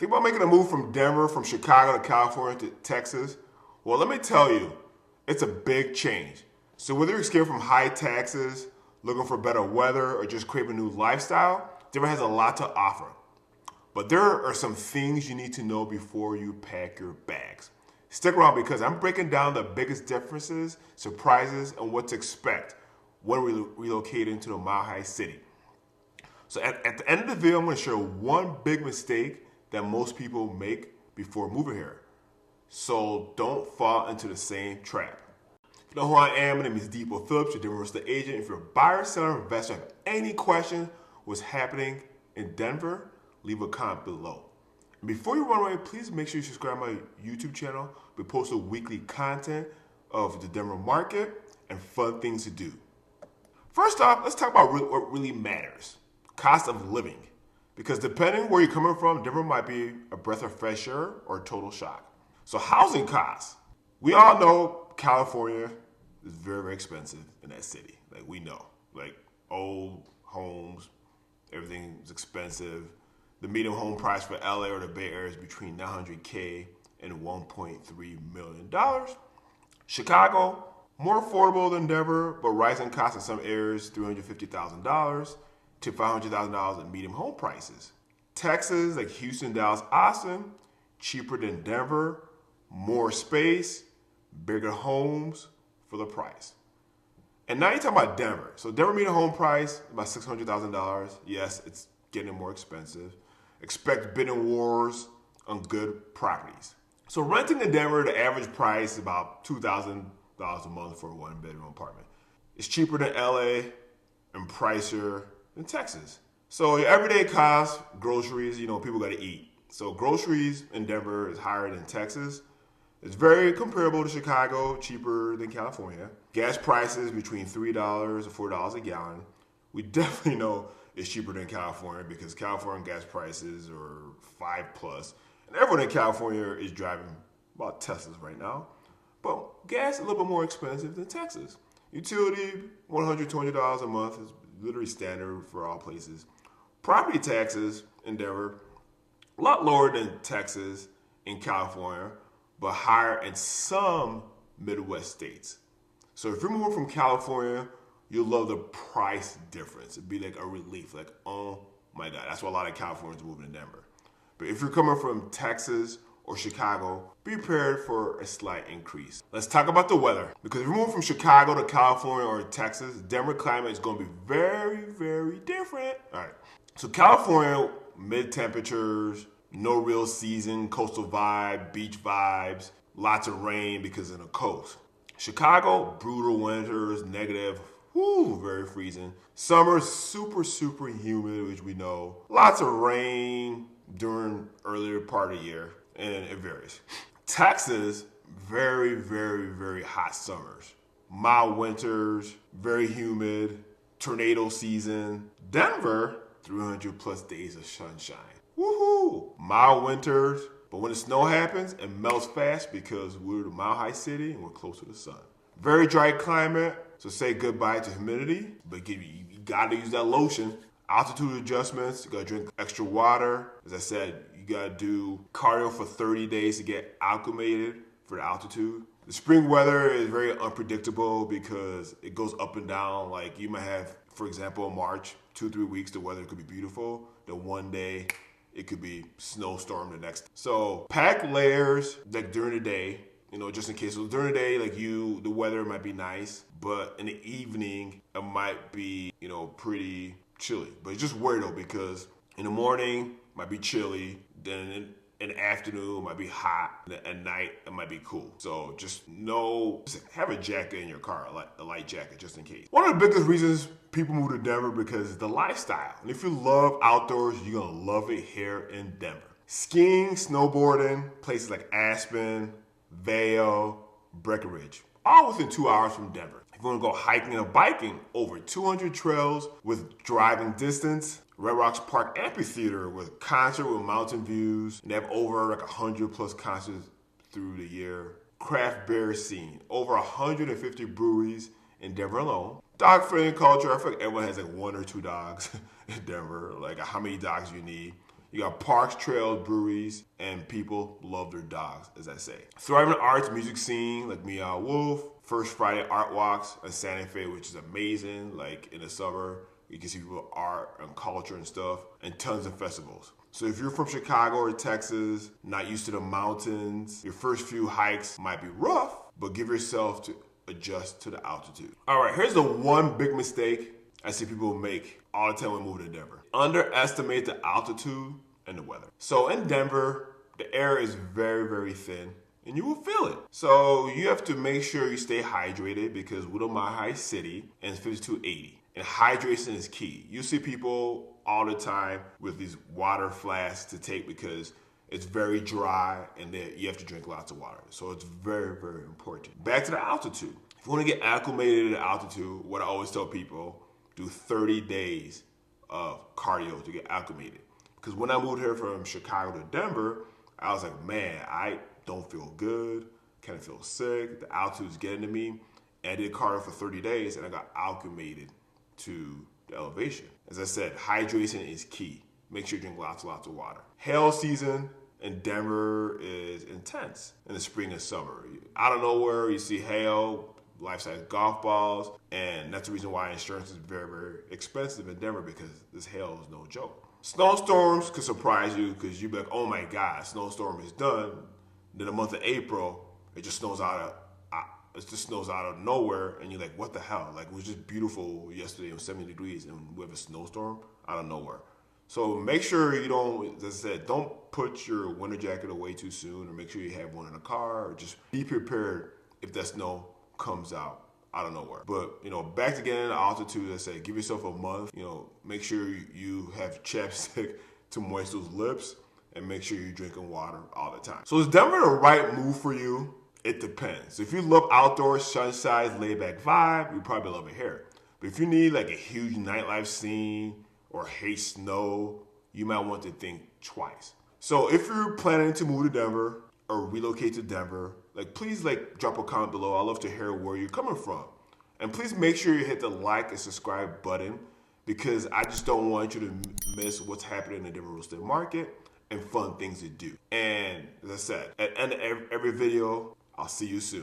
Think about making a move from Denver, from Chicago to California to Texas. Well, let me tell you, it's a big change. So whether you're scared from high taxes, looking for better weather, or just craving a new lifestyle, Denver has a lot to offer. But there are some things you need to know before you pack your bags. Stick around because I'm breaking down the biggest differences, surprises, and what to expect when relocating to the Mile High City. So at the end of the video, I'm going to share one big mistake that most people make before moving here. So don't fall into the same trap. If you know who I am, my name is Depot Phillips, your Denver real estate agent. If you're a buyer, seller, investor, have any question what's happening in Denver, leave a comment below. And before you run away, please make sure you subscribe to my YouTube channel. We post a weekly content of the Denver market and fun things to do. First off, let's talk about what really matters. Cost of living. Because depending where you're coming from, Denver might be a breath of fresh air or a total shock. So housing costs. We all know California is very, very expensive in that city. Like we know, like old homes, everything is expensive. The median home price for LA or the Bay Area is between $900K and $1.3 million. Chicago, more affordable than Denver, but rising costs in some areas, $350,000 to $500,000 in median home prices. Texas, like Houston, Dallas, Austin, cheaper than Denver, more space, bigger homes for the price. And now you're talking about Denver. So Denver median home price, about $600,000. Yes, it's getting more expensive. Expect bidding wars on good properties. So renting in Denver, the average price is about $2,000 a month for a one-bedroom apartment. It's cheaper than LA and pricier than Texas. So your everyday costs, groceries, people got to eat. So groceries in Denver is higher than Texas. It's very comparable to Chicago, cheaper than California. Gas prices between $3 and $4 a gallon. We definitely know it's cheaper than California because California gas prices are 5+. And everyone in California is driving about Teslas right now. But gas is a little bit more expensive than Texas. Utility, $120 a month is literally standard for all places. Property taxes in Denver, a lot lower than Texas and California, but higher in some Midwest states. So if you're moving from California, you'll love the price difference. It'd be like a relief, like, oh my God. That's why a lot of Californians are moving to Denver. But if you're coming from Texas or Chicago, be prepared for a slight increase. Let's talk about the weather. Because if you're moving from Chicago to California or Texas, Denver climate is going to be very, very different. All right. So California, mid-temperatures, no real season, coastal vibe, beach vibes, lots of rain because of the coast. Chicago, brutal winters, negative, very freezing. Summer, super, super humid, which we know. Lots of rain during earlier part of the year, and it varies. Texas, very, very, very hot summers. Mild winters, very humid, tornado season. Denver, 300+ days of sunshine. Woohoo! Mild winters, but when the snow happens, it melts fast because we're the Mile High City and we're close to the sun. Very dry climate, so say goodbye to humidity, but you gotta use that lotion. Altitude adjustments, you gotta drink extra water. As I said, you gotta do cardio for 30 days to get acclimated for the altitude. The spring weather is very unpredictable because it goes up and down. Like you might have, for example, in March, 2-3 weeks, the weather could be beautiful. Then one day, it could be snowstorm the next. So pack layers like during the day, just in case. So during the day, the weather might be nice, but in the evening, it might be, pretty chilly. But it's just weird though, because in the morning, it might be chilly. Then in the afternoon, it might be hot. And at night, it might be cool. So just have a jacket in your car, a light jacket, just in case. One of the biggest reasons people move to Denver because it's the lifestyle. And if you love outdoors, you're gonna love it here in Denver. Skiing, snowboarding, places like Aspen, Vail, Breckenridge, all within 2 hours from Denver. If you wanna go hiking and biking, over 200 trails with driving distance. Red Rocks Park Amphitheater with concert with mountain views. And they have over 100+ concerts through the year. Craft beer scene, over 150 breweries in Denver alone. Dog-friendly culture, I feel like everyone has 1 or 2 dogs in Denver, how many dogs you need. You got parks, trails, breweries, and people love their dogs, as I say. Thriving arts, music scene like Meow Wolf, First Friday art walks in Santa Fe, which is amazing, like in the summer. You can see people art and culture and stuff, and tons of festivals. So if you're from Chicago or Texas, not used to the mountains, your first few hikes might be rough, but give yourself to adjust to the altitude. All right, here's the one big mistake I see people make all the time when moving to Denver. Underestimate the altitude and the weather. So in Denver, the air is very, very thin, and you will feel it. So you have to make sure you stay hydrated because we're in my high city and it's 5280. And hydration is key. You see people all the time with these water flasks to take because it's very dry and you have to drink lots of water. So it's very, very important. Back to the altitude. If you want to get acclimated to the altitude, what I always tell people, do 30 days of cardio to get acclimated. Because when I moved here from Chicago to Denver, I was like, man, I don't feel good, kind of feel sick, the altitude's getting to me. And I did cardio for 30 days and I got acclimated to the elevation. As I said, hydration is key. Make sure you drink lots of water. Hail season in Denver is intense in the spring and summer. Out of nowhere, you see hail, life-size golf balls, and that's the reason why insurance is very, very expensive in Denver because this hail is no joke. Snowstorms could surprise you because you'd be like, oh my God, snowstorm is done. Then the month of April, it just snows out of nowhere, and you're like, what the hell? Like, it was just beautiful yesterday, it was 70 degrees, and we have a snowstorm out of nowhere. So make sure you don't, as I said, don't put your winter jacket away too soon, or make sure you have one in the car, or just be prepared if that snow comes out of nowhere. But, back to getting into altitude, as I said, give yourself a month, make sure you have chapstick to moist those lips, and make sure you're drinking water all the time. So is Denver the right move for you? It depends. If you love outdoors, sunshine, laid-back vibe, you probably love it here. But if you need like a huge nightlife scene or hate snow, you might want to think twice. So if you're planning to move to Denver or relocate to Denver, please drop a comment below. I'd love to hear where you're coming from. And please make sure you hit the like and subscribe button because I just don't want you to miss what's happening in the Denver real estate market and fun things to do. And as I said, at the end of every video, I'll see you soon.